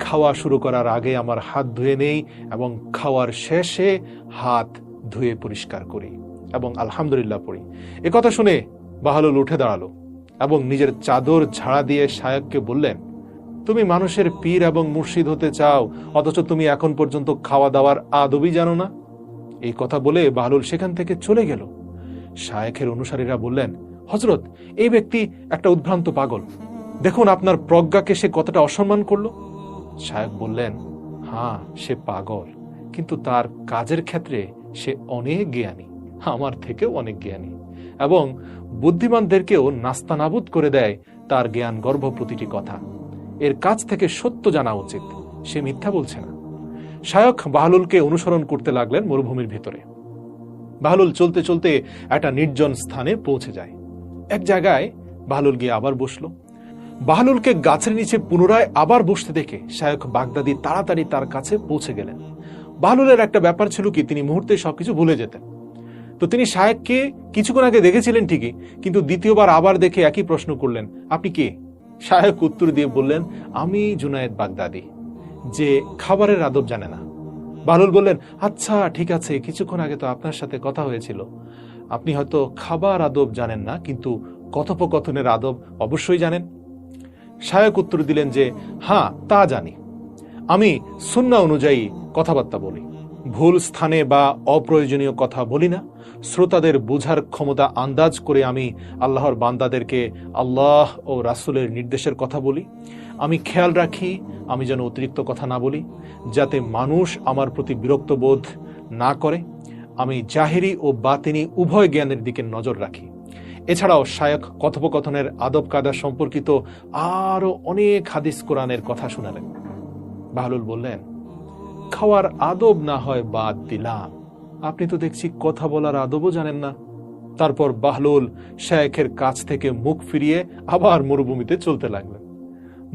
খাওয়া শুরু করার আগে আমার হাত ধুয়ে নেই এবং খাওয়ার শেষে হাত ধুয়ে পরিষ্কার করি এবং আলহামদুলিল্লাহ পড়ি। এ কথা শুনে বাহলুল উঠে দাঁড়ালো এবং নিজের চাদর ঝাড়া দিয়ে শায়খকে বললেন, তুমি মানুষের পীর এবং মুর্শিদ হতে চাও, অথচ তুমি এখন পর্যন্ত খাওয়া দাওয়ার আদবই জানো না। এই কথা বলে বাহলুল সেখান থেকে চলে গেল। শায়খের অনুসারীরা বললেন, হযরত, এই ব্যক্তি একটা উদ্ভ্রান্ত পাগল, দেখুন আপনার প্রজ্ঞাকে সে কতটা অসম্মান করলো। শায়খ বললেন, হ্যাঁ, সে পাগল, কিন্তু তার কাজের ক্ষেত্রে সে অনেক জ্ঞানী, আমার থেকেও অনেক জ্ঞানী, এবং বুদ্ধিমানদেরকেও নাস্তানাবুদ করে দেয় তার জ্ঞান গর্ভ প্রতিটি কথা। এর কাছ থেকে সত্য জানা উচিত, সে মিথ্যা বলছে না। শায়খ বাহলুলকে অনুসরণ করতে লাগলেন মরুভূমির ভেতরে। বাহলুল চলতে চলতে একটা নির্জন স্থানে পৌঁছে যায়। এক জায়গায় বাহলুল গিয়ে আবার বসল। বাহলুলকে গাছের নিচে পুনরায় আবার বসতে দেখে শায়খ বাগদাদি তাড়াতাড়ি তার কাছে পৌঁছে গেলেন। বাহলুলের একটা ব্যাপার ছিল কি, তিনি মুহূর্তে সবকিছু ভুলে যেতেন। তো তিনি শায়খকে কিছুক্ষণ আগে দেখেছিলেন ঠিকই, কিন্তু দ্বিতীয়বার আবার দেখে একই প্রশ্ন করলেন, আপনি কে? শায়খ উত্তর দিয়ে বললেন, আমি জুনায়েদ বাগদাদি, যে খাবারের আদব জানে না। বাহলুল বললেন, আচ্ছা ঠিক আছে, কিছুক্ষণ আগে তো আপনার সাথে কথা হয়েছিল, আপনি হয়তো খাবার আদব জানেন না, কিন্তু কথোপকথনের আদব অবশ্যই জানেন। শায়খ উত্তর দিলেন যে, হ্যাঁ, তা জানি। আমি সুন্নাহ অনুযায়ী কথাবার্তা বলি, ভুল স্থানে বা অপ্রয়োজনীয় কথা বলি না। শ্রোতাদের বোঝার ক্ষমতা আন্দাজ করে আমি আল্লাহর বান্দাদেরকে আল্লাহ ও রাসূলের নির্দেশের কথা বলি। আমি খেয়াল রাখি আমি যেন অতিরিক্ত কথা না বলি, যাতে মানুষ আমার প্রতি বিরক্ত বোধ না করে। আমি জাহেরি ও বাতিনি উভয় জ্ঞানের দিকে নজর রাখি। এছাড়াও শায়খ কথোপকথনের আদব কায়দা সম্পর্কিত আরো অনেক হাদিস কোরআনের কথা শোনালেন। বাহলুল বললেন, খাওয়ার আদব না হয় বাদ দিলাম, আপনি তো দেখছি কথা বলার আদবও জানেন না। তারপর বাহলুল শায়খের কাছ থেকে মুখ ফিরিয়ে আবার মরুভূমিতে চলতে লাগলেন।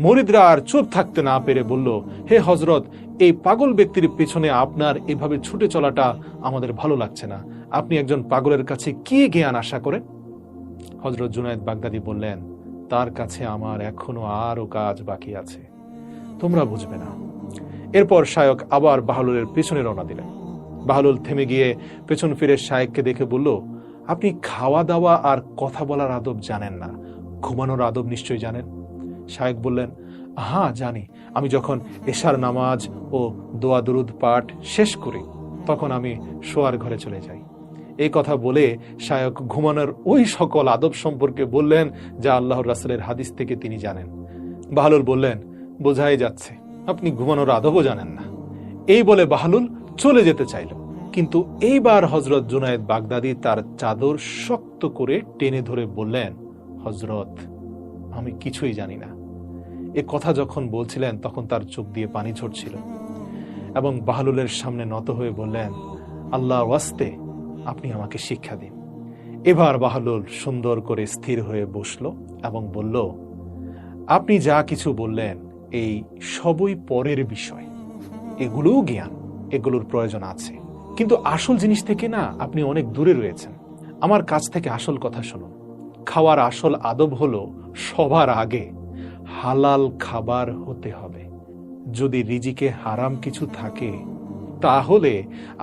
মুরিদরা আর চুপ থাকতে না পেরে বলল, হে হযরত, এই পাগল ব্যক্তির পেছনে আপনার এভাবে ছুটে চলাটা আমাদের ভালো লাগছে না। আপনি একজন পাগলের কাছে কি জ্ঞান আশা করেন? হযরত জুনায়েদ বাগদাদি বললেন, তার কাছে আমার এখনো আরো কাজ বাকি আছে, তোমরা বুঝবে না। এরপর শায়খ আবার বাহলুলের পেছনে রওনা দিলেন। বাহলুল থেমে গিয়ে পেছন ফিরে শায়খকে দেখে বলল, আপনি খাওয়া দাওয়া আর কথা বলার আদব জানেন না, ঘুমানোর আদব নিশ্চয়ই জানেন। শায়খ বললেন, হ্যাঁ জানি। আমি যখন এশার নামাজ ও দোয়া দরুদ পাঠ শেষ করি, তখন আমি শোয়ার ঘরে চলে যাই। এই কথা বলে শায়খ ঘুমানোর ওই সকল আদব সম্পর্কে বললেন যা আল্লাহর রাসূলের হাদিস থেকে তিনি জানেন। বাহলুল বললেন, বোঝাই যাচ্ছে আপনি ঘুমানোর আদবও জানেন না। এই বলে বাহলুল চলে যেতে চাইল, কিন্তু এইবার হযরত জুনায়েদ বাগদাদি তার চাদর শক্ত করে টেনে ধরে বললেন, হযরত, আমি কিছুই জানি না। এ কথা যখন বলছিলেন তখন তার চোখ দিয়ে পানি ঝরছিল এবং বাহলুলের সামনে নত হয়ে বললেন, আল্লাহর ওয়াস্তে আপনি আমাকে শিক্ষা দিন। এবার বাহলুল সুন্দর করে স্থির হয়ে বসল এবং বলল, আপনি যা কিছু বললেন এই সবই পরের বিষয়, এগুলোও জ্ঞান, এগুলোর প্রয়োজন আছে, কিন্তু আসল জিনিস থেকে না আপনি অনেক দূরে রয়েছেন। আমার কাছ থেকে আসল কথা শুনুন। খাওয়ার আসল আদব হলো সবার আগে হালাল খাবার হতে হবে। যদি রিজিকে হারাম কিছু থাকে তাহলে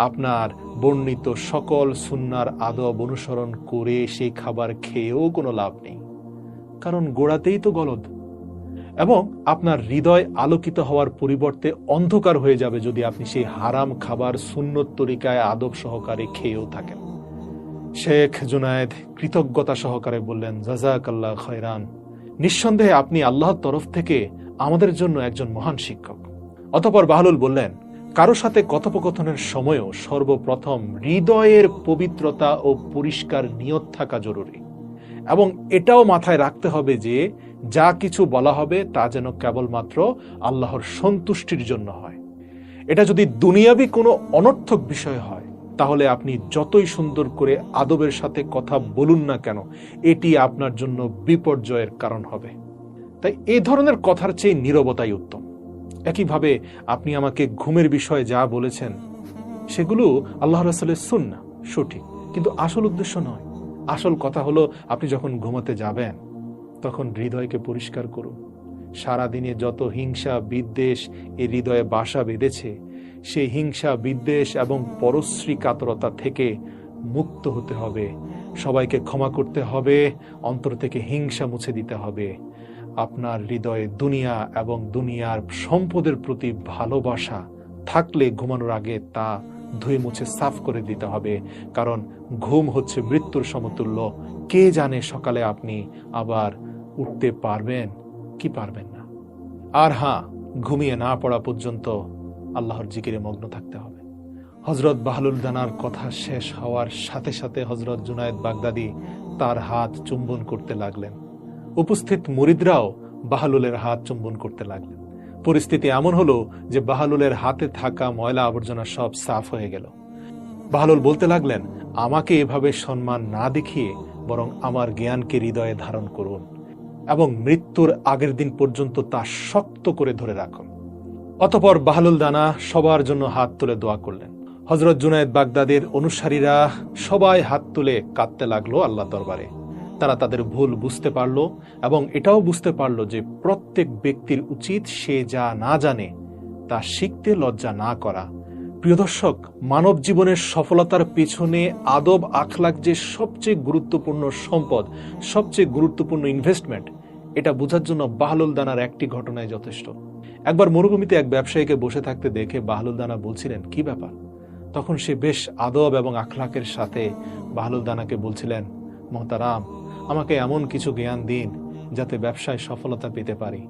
আপনার বর্ণিত সকল সুন্নার আদব অনুসরণ করে সেই খাবার খেয়েও কোনো লাভ নেই, কারণ গোড়াতেই তো গলদ। এবং আপনার হৃদয় আলোকিত হওয়ার পরিবর্তে অন্ধকার হয়ে যাবে যদি আপনি সেই হারাম খাবার সুন্নত তরিকায় আদব সহকারে খেয়েও থাকেন। শেখ জুনায়েদ কৃতজ্ঞতা সহকারে বললেন, জাযাকাল্লাহ খয়রান, নিঃসন্দেহে আপনি আল্লাহর তরফ থেকে আমাদের জন্য একজন মহান শিক্ষক। অতঃপর বাহলুল বললেন, কারো সাথে কথোপকথনের সময়ও সর্বপ্রথম হৃদয়ের পবিত্রতা ও পরিষ্কার নিয়ত থাকা জরুরি, এবং এটাও মাথায় রাখতে হবে যে যা কিছু বলা হবে তা যেন কেবলমাত্র আল্লাহর সন্তুষ্টির জন্য হয়। এটা যদি দুনিয়াবি কোনো অনর্থক বিষয় হয়, তাহলে আপনি যতই সুন্দর করে আদবের সাথে কথা বলুন না কেন, এটি আপনার জন্য বিপর্যয়ের কারণ হবে। তাই এই ধরনের কথার চেয়ে নীরবতাই উত্তম। একইভাবে আপনি আমাকে ঘুমের বিষয়ে যা বলেছেন সেগুলো আল্লাহ রাসূলের সুন্নাহ, সঠিক, কিন্তু আসল উদ্দেশ্য নয়। আসল কথা হলো, আপনি যখন ঘুমাতে যাবেন তখন হৃদয়কে পরিষ্কার করুন। সারাদিনে যত হিংসা বিদ্বেষ এই হৃদয়ে বাসা বেঁধেছে, সেই হিংসা বিদ্বেষ এবং পরশ্রী কাতরতা থেকে মুক্ত হতে হবে। সবাইকে ক্ষমা করতে হবে, অন্তর থেকে হিংসা মুছে দিতে হবে। আপনার হৃদয়ে দুনিয়া এবং দুনিয়ার সম্পদের প্রতি ভালোবাসা থাকলে ঘুমানোর আগে তা ধুয়ে মুছে সাফ করে দিতে হবে, কারণ ঘুম হচ্ছে মৃত্যুর সমতুল্য। কে জানে সকালে আপনি আবার উঠতে পারবেন কি পারবেন না। আর হ্যাঁ, ঘুমিয়ে না পড়া পর্যন্ত আল্লাহর জিকিরে মগ্ন থাকতে হবে। হযরত বাহলুল দানার কথা শেষ হওয়ার সাথে সাথে হযরত জুনায়েদ বাগদাদী তার হাত চুম্বন করতে লাগলেন। উপস্থিত মুরিদরাও বাহলুলের হাত চুম্বন করতে লাগলেন। পরিস্থিতি এমন হলো যে বাহলুলের হাতে থাকা ময়লা আবর্জনা সব সাফ হয়ে গেল। বাহলুল বলতে লাগলেন, আমাকে এভাবে সম্মান না দেখিয়ে বরং আমার জ্ঞানকে হৃদয়ে ধারণ করুন এবং মৃত্যুর আগের দিন পর্যন্ত তা শক্ত করে ধরে রাখুন। অতঃপর বাহলুল দানা সবার জন্য হাত তুলে দোয়া করলেন। হযরত জুনায়েদ বাগদাদীর অনুসারীরা সবাই হাত তুলে কাঁদতে লাগলো আল্লাহ দরবারে। তারা তাদের ভুল বুঝতে পারল এবং এটাও বুঝতে পারল যে প্রত্যেক ব্যক্তির উচিত সে যা না জানে তা শিখতে লজ্জা না করা। প্রিয় দর্শক, মানব জীবনের সফলতার পেছনে আদব আখলাক যে সবচেয়ে গুরুত্বপূর্ণ সম্পদ, সবচেয়ে গুরুত্বপূর্ণ ইনভেস্টমেন্ট, এটা বোঝার জন্য বাহলুল দানার একটি ঘটনায় যথেষ্ট। একবার মরুভূমিতে এক ব্যবসায়ীকে বসে থাকতে দেখে বাহলুল দানা বলছিলেন, কি ব্যাপার? তখন সে বেশ আদব এবং আখলাকের সাথে বাহলুল দানাকে বলছিলেন, মোহতারাম, আমাকে এমন কিছু জ্ঞান দিন যাতে ব্যবসায় সফলতা পেতে পারি।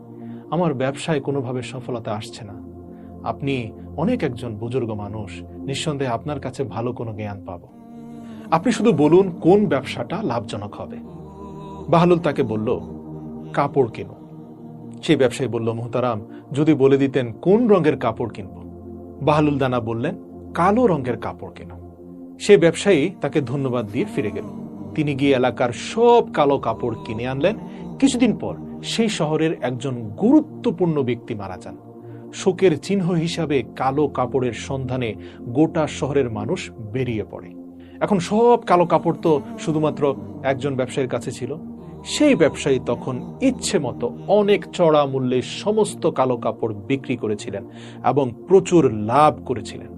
আমার ব্যবসায় কোনোভাবে সফলতা আসছে না। আপনি অনেক একজন বুজুর্গ মানুষ, নিঃসন্দেহে আপনার কাছে ভালো কোনো জ্ঞান পাবো। আপনি শুধু বলুন কোন ব্যবসাটা লাভজনক হবে। বাহলুল তাকে বলল, কাপড় কিনো। সেই ব্যবসায়ী বলল, মোহতারাম, যদি বলে দিতেন কোন রঙের কাপড় কিনব। বাহলুল দানা বললেন, কালো রঙের কাপড় কেন। সে ব্যবসায়ী তাকে ধন্যবাদ দিয়ে ফিরে গেল। তিনি গিয়ে এলাকার সব কালো কাপড় কিনে আনলেন। কিছুদিন পর সেই শহরের একজন গুরুত্বপূর্ণ ব্যক্তি মারা যান। শোকের চিহ্ন হিসাবে কালো কাপড়ের সন্ধানে গোটা শহরের মানুষ বেরিয়ে পড়ে। এখন সব কালো কাপড় তো শুধুমাত্র একজন ব্যবসায়ীর কাছে ছিল। সেই ব্যবসায়ী তখন ইচ্ছে মতো অনেক চড়া মূল্যে সমস্ত কালো কাপড় বিক্রি করেছিলেন এবং প্রচুর লাভ করেছিলেন।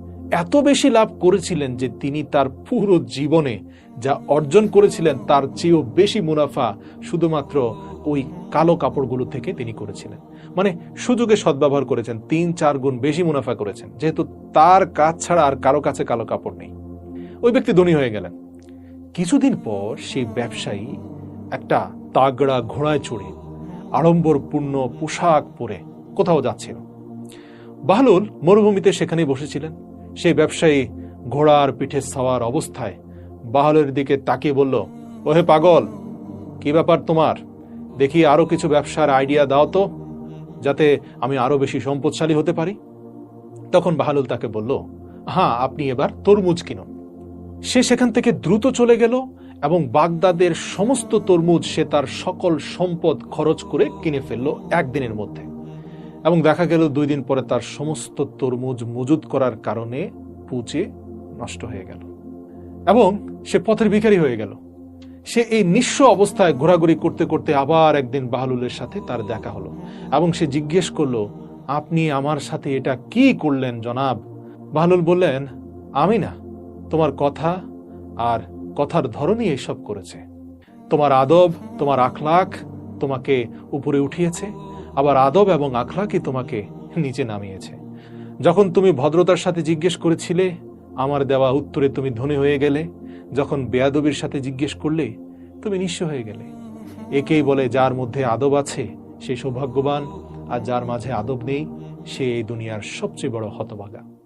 এত বেশি লাভ করেছিলেন যে তিনি তার পুরো জীবনে যা অর্জন করেছিলেন তার চেয়েও বেশি মুনাফা শুধুমাত্র ওই কালো কাপড়গুলো থেকে তিনি করেছিলেন। মানে সুযোগে সদ্ব্যবহার করেছেন, ৩-৪ গুণ বেশি মুনাফা করেছেন, যেহেতু তার কাজ ছাড়া আর কারো কাছে কালো কাপড় নেই। ওই ব্যক্তি ধনী হয়ে গেলেন। কিছুদিন পর সেই ব্যবসায়ী একটা তাগড়া ঘোড়ায় চড়ে আড়ম্বরপূর্ণ পোশাক পরে কোথাও যাচ্ছিল। বাহলুল মরুভূমিতে সেখানেই বসেছিলেন। সেই ব্যবসায়ী ঘোড়ার পিঠে সওয়ার অবস্থায় বাহলুলের দিকে তাকিয়ে বলল, ওহে পাগল, কি ব্যাপার তোমার? দেখি আরো কিছু ব্যবসার আইডিয়া দাও তো, যাতে আমি আরো বেশি সম্পদশালী হতে পারি। তখন বাহলুল তাকে বলল, হ্যাঁ, আপনি এবার তরমুজ কিনুন। সে সেখান থেকে দ্রুত চলে গেল এবং বাগদাদের সমস্ত তরমুজ সে তার সকল সম্পদ খরচ করে কিনে ফেলল একদিনের মধ্যে। এবং দেখা গেল 2 দিন পরে তার সমস্ত তরমুজ মজুদ করার কারণে পচে নষ্ট হয়ে গেল এবং সে পথের ভিখারি হয়ে গেল। সে এই নিঃস্ব অবস্থায় ঘোরাঘুরি করতে করতে আবার একদিন বাহলুলের সাথে তার দেখা হলো এবং সে জিজ্ঞেস করলো, আপনি আমার সাথে এটা কি করলেন জনাব? বাহলুল বললেন, আমি না, তোমার কথা আর কথার ধরনই এইসব করেছে। তোমার আদব, তোমার আখলাক তোমাকে উপরে উঠিয়েছে। আবার আদব এবং আখলাকই তোমাকে নিচে নামিয়েছে। যখন তুমি ভদ্রতার সাথে জিজ্ঞেস করেছিলে, আমার দেওয়া উত্তরে তুমি ধনী হয়ে গেলে। যখন বেয়াদবির সাথে জিজ্ঞেস করলে, তুমি নিঃস্ব হয়ে গেলে। একেই বলে যার মধ্যে আদব আছে সে সৌভাগ্যবান, আর যার মাঝে আদব নেই সে এই দুনিয়ার সবচেয়ে বড় হতভাগা।